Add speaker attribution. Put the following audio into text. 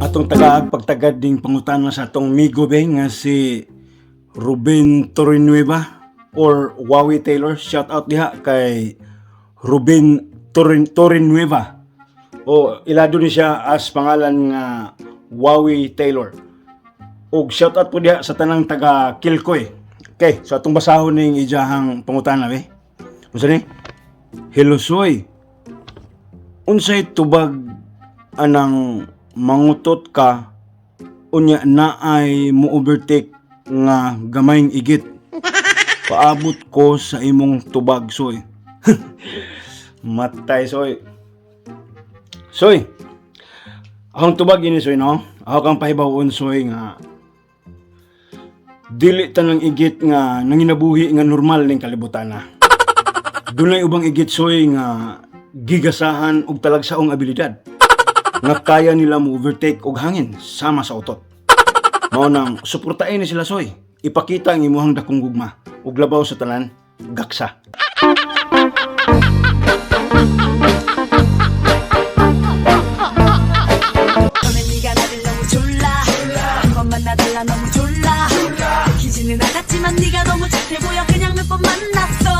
Speaker 1: atong tagaag-pagtagad ding pangutana sa atong migo be nga si Ruben Torrenueva or Wawi Taylor. Shout out diha kay Ruben Torrenueva. O ilado ni siya as pangalan nga Wawi Taylor. Og shout out po diha sa tanang taga Kilcoy. Okay, so atong basahon ning ijahang pangutana be. Unsa ni? Hello Soy. Unsay tubag anang mangutot ka unya naay mo overtake nga gamayng igit? Paabot ko sa imong tubag Soy. Matay Soy. Soy. Akong tubag ini Soy no. Ako kang pahibawon Soy nga dili tanang igit nga nanginabuhi nga normal ning kalibutan na. Dunay ubang igit Soy nga gigasahan og talagsaong abilidad nga kaya nila mo overtake og hangin sama sa utot. Mao nang suportahin ni sila Soy. Ipakita ang imuhang dakong gugma ug labaw sa tanan gaksa.
Speaker 2: 기지는 알았지만 네가 너무 착해 보여 그냥 몇 번 만났어